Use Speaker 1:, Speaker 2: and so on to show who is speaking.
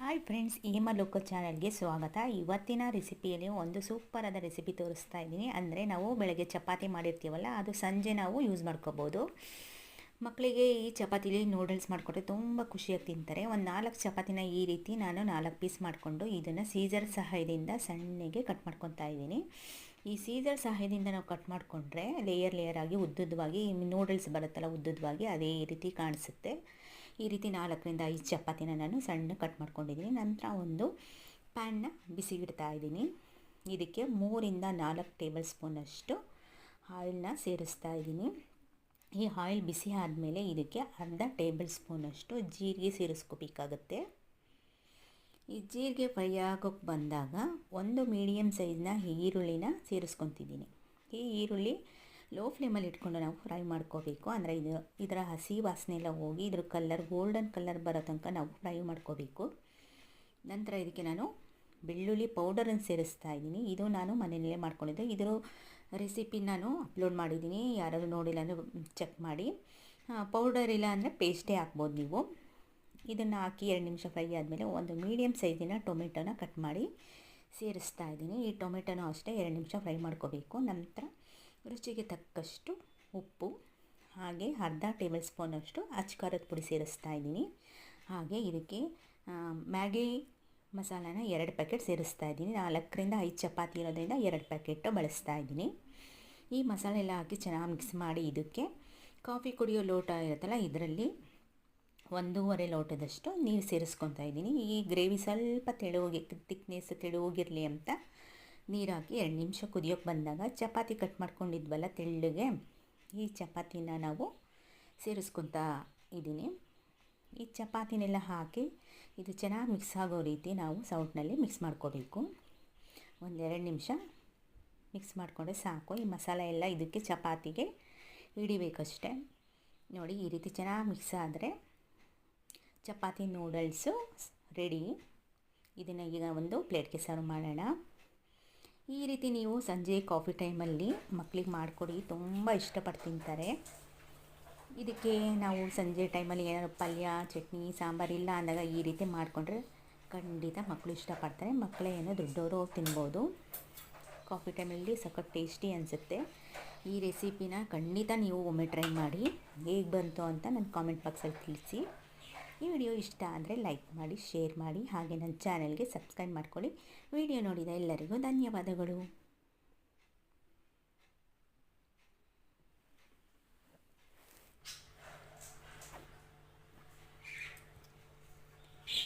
Speaker 1: Hi friends, Hema ಲೋಕ ಚಾನಲ್ಗೆ ಸ್ವಾಗತ. ಇವತ್ತಿನ ರೆಸಿಪಿಯಲ್ಲಿ ಒಂದು ಸೂಪರ್ ಆದ ರೆಸಿಪಿ ತೋರಿಸ್ತಾ ಇದ್ದೀನಿ. ಅಂದರೆ ನಾವು ಬೆಳಗ್ಗೆ ಚಪಾತಿ ಮಾಡಿರ್ತೀವಲ್ಲ, ಅದು ಸಂಜೆ ನಾವು ಯೂಸ್ ಮಾಡ್ಕೋಬೋದು. ಮಕ್ಕಳಿಗೆ ಈ ಚಪಾತಿಲಿ ನೂಡಲ್ಸ್ ಮಾಡಿಕೊಟ್ರೆ ತುಂಬ ಖುಷಿಯಾಗಿ ತಿಂತಾರೆ. ಒಂದು 4 ಚಪಾತಿನ ಈ ರೀತಿ ನಾನು 4 ಪೀಸ್ ಮಾಡಿಕೊಂಡು ಇದನ್ನು ಸೀಸರ್ ಸಹಾಯದಿಂದ ಸಣ್ಣಗೆ ಕಟ್ ಮಾಡ್ಕೊತಾ ಇದ್ದೀನಿ. ಈ ಸೀಸರ್ ಸಹಾಯದಿಂದ ನಾವು ಕಟ್ ಮಾಡಿಕೊಂಡ್ರೆ ಲೇಯರ್ ಆಗಿ ಉದ್ದುದ್ದವಾಗಿ ನೂಡಲ್ಸ್ ಬರುತ್ತಲ್ಲ, ಉದ್ದುದ್ದವಾಗಿ ಅದೇ ರೀತಿ ಕಾಣಿಸುತ್ತೆ. ಈ ರೀತಿ 4ರಿಂದ 5 ಚಪಾತಿನ ನಾನು ಸಣ್ಣ ಕಟ್ ಮಾಡ್ಕೊಂಡಿದ್ದೀನಿ. ನಂತರ ಒಂದು ಪ್ಯಾನ್ನ ಬಿಸಿಗಿಡ್ತಾ ಇದ್ದೀನಿ. ಇದಕ್ಕೆ 3ರಿಂದ 4 ಟೇಬಲ್ ಸ್ಪೂನಷ್ಟು ಆಯಿಲ್ನ ಸೇರಿಸ್ತಾ ಇದ್ದೀನಿ. ಈ ಆಯಿಲ್ ಬಿಸಿ ಆದಮೇಲೆ ಇದಕ್ಕೆ ಅರ್ಧ ಟೇಬಲ್ ಸ್ಪೂನಷ್ಟು ಜೀರಿಗೆ ಸೇರಿಸ್ಕೋಬೇಕಾಗುತ್ತೆ. ಈ ಜೀರಿಗೆ ಫ್ರೈ ಆಗೋಕ್ಕೆ ಬಂದಾಗ ಒಂದು ಮೀಡಿಯಮ್ ಸೈಜ್ನ ಈರುಳ್ಳಿನ ಸೇರಿಸ್ಕೊತಿದ್ದೀನಿ. ಈ ಈರುಳ್ಳಿ ಲೋ ಫ್ಲೇಮಲ್ಲಿ ಇಟ್ಕೊಂಡು ನಾವು ಫ್ರೈ ಮಾಡ್ಕೋಬೇಕು. ಅಂದರೆ ಇದರ ಹಸಿ ವಾಸನೆ ಎಲ್ಲ ಹೋಗಿ ಇದ್ರ ಕಲರ್ ಗೋಲ್ಡನ್ ಕಲರ್ ಬರೋ ತನಕ ನಾವು ಫ್ರೈ ಮಾಡ್ಕೋಬೇಕು. ನಂತರ ಇದಕ್ಕೆ ನಾನು ಬೆಳ್ಳುಳ್ಳಿ ಪೌಡರನ್ನು ಸೇರಿಸ್ತಾ ಇದ್ದೀನಿ. ಇದು ನಾನು ಮನೆಯಲ್ಲೇ ಮಾಡ್ಕೊಂಡಿದ್ದೆ. ಇದರ ರೆಸಿಪಿ ನಾನು ಅಪ್ಲೋಡ್ ಮಾಡಿದ್ದೀನಿ, ಯಾರಾದರೂ ನೋಡಿಲ್ಲ ಅಂದರೆ ಚೆಕ್ ಮಾಡಿ. ಪೌಡರ್ ಇಲ್ಲ ಅಂದರೆ ಪೇಸ್ಟೇ ಹಾಕ್ಬೋದು ನೀವು. ಇದನ್ನು ಹಾಕಿ 2 ನಿಮಿಷ ಫ್ರೈ ಆದಮೇಲೆ ಒಂದು ಮೀಡಿಯಮ್ ಸೈಜಿನ ಟೊಮೆಟೊನ ಕಟ್ ಮಾಡಿ ಸೇರಿಸ್ತಾ ಇದ್ದೀನಿ. ಈ ಟೊಮೆಟೊನೂ ಅಷ್ಟೇ 2 ನಿಮಿಷ ಫ್ರೈ ಮಾಡ್ಕೋಬೇಕು. ನಂತರ ರುಚಿಗೆ ತಕ್ಕಷ್ಟು ಉಪ್ಪು, ಹಾಗೆ ಅರ್ಧ ಟೇಬಲ್ ಸ್ಪೂನಷ್ಟು ಅಚ್ಚ ಪುಡಿ ಸೇರಿಸ್ತಾ ಇದ್ದೀನಿ. ಹಾಗೆ ಇದಕ್ಕೆ ಮ್ಯಾಗಿ ಮಸಾಲಾನ 2 ಪ್ಯಾಕೆಟ್ ಸೇರಿಸ್ತಾ ಇದ್ದೀನಿ. 4ರಿಂದ 5 ಚಪಾತಿ ಇರೋದ್ರಿಂದ 2 ಪ್ಯಾಕೆಟು ಬಳಸ್ತಾ ಇದ್ದೀನಿ. ಈ ಮಸಾಲೆ ಎಲ್ಲ ಹಾಕಿ ಚೆನ್ನಾಗಿ ಮಿಕ್ಸ್ ಮಾಡಿ ಇದಕ್ಕೆ ಕಾಫಿ ಕುಡಿಯೋ ಲೋಟ ಇರುತ್ತಲ್ಲ, ಇದರಲ್ಲಿ 1.5 ಲೋಟದಷ್ಟು ನೀರು ಸೇರಿಸ್ಕೊತಾ ಇದ್ದೀನಿ. ಈ ಗ್ರೇವಿ ಸ್ವಲ್ಪ ತಿಕ್ನೆಸ್ ತೆಳುವಾಗಿರಲಿ ಅಂತ ನೀರು ಹಾಕಿ 2 ನಿಮಿಷ ಕುದಿಯೋಕ್ಕೆ ಬಂದಾಗ ಚಪಾತಿ ಕಟ್ ಮಾಡ್ಕೊಂಡಿದ್ವಲ್ಲ ತೆಳ್ಳಗೆ, ಈ ಚಪಾತಿನ ನಾವು ಸೇರಿಸ್ಕೊತಾ ಇದ್ದೀನಿ. ಈ ಚಪಾತಿನೆಲ್ಲ ಹಾಕಿ ಇದು ಚೆನ್ನಾಗಿ ಮಿಕ್ಸ್ ಆಗೋ ರೀತಿ ನಾವು ಸೌಟ್ನಲ್ಲಿ ಮಿಕ್ಸ್ ಮಾಡ್ಕೋಬೇಕು. 1-2 ನಿಮಿಷ ಮಿಕ್ಸ್ ಮಾಡಿಕೊಂಡ್ರೆ ಸಾಕು. ಈ ಮಸಾಲೆ ಎಲ್ಲ ಇದಕ್ಕೆ ಚಪಾತಿಗೆ ಹಿಡಿಬೇಕಷ್ಟೆ. ನೋಡಿ, ಈ ರೀತಿ ಚೆನ್ನಾಗಿ ಮಿಕ್ಸ್ ಆದರೆ ಚಪಾತಿ ನೂಡಲ್ಸು ರೆಡಿ. ಇದನ್ನು ಈಗ ಒಂದು ಪ್ಲೇಟ್ಗೆ ಸರ್ವ್ ಮಾಡೋಣ. ಈ ರೀತಿ ನೀವು ಸಂಜೆ ಕಾಫಿ ಟೈಮಲ್ಲಿ ಮಕ್ಕಳಿಗೆ ಮಾಡಿಕೊಡಿ, ತುಂಬ ಇಷ್ಟಪಟ್ಟು ತಿಂತಾರೆ. ಇದಕ್ಕೆ ನಾವು ಸಂಜೆ ಟೈಮಲ್ಲಿ ಏನಾದ್ರು ಪಲ್ಯ, ಚಟ್ನಿ, ಸಾಂಬಾರು ಇಲ್ಲ ಅಂದಾಗ ಈ ರೀತಿ ಮಾಡಿಕೊಂಡ್ರೆ ಖಂಡಿತ ಮಕ್ಕಳು ಇಷ್ಟಪಡ್ತಾರೆ. ಮಕ್ಕಳೇ ಏನೋ ದೊಡ್ಡವರು ತಿನ್ಬೋದು. ಕಾಫಿ ಟೈಮಲ್ಲಿ ಸಖತ್ ಟೇಸ್ಟಿ ಅನಿಸುತ್ತೆ. ಈ ರೆಸಿಪಿನ ಖಂಡಿತ ನೀವು ಒಮ್ಮೆ ಟ್ರೈ ಮಾಡಿ, ಹೇಗೆ ಬಂತು ಅಂತ ನನ್ನ ಕಾಮೆಂಟ್ ಬಾಕ್ಸಲ್ಲಿ ತಿಳಿಸಿ. ಈ ವಿಡಿಯೋ ಇಷ್ಟ ಆದರೆ ಲೈಕ್ ಮಾಡಿ, ಶೇರ್ ಮಾಡಿ, ಹಾಗೆ ನನ್ನ ಚಾನಲ್ಗೆ ಸಬ್ಸ್ಕ್ರೈಬ್ ಮಾಡ್ಕೊಳ್ಳಿ. ವಿಡಿಯೋ ನೋಡಿದ ಎಲ್ಲರಿಗೂ ಧನ್ಯವಾದಗಳು.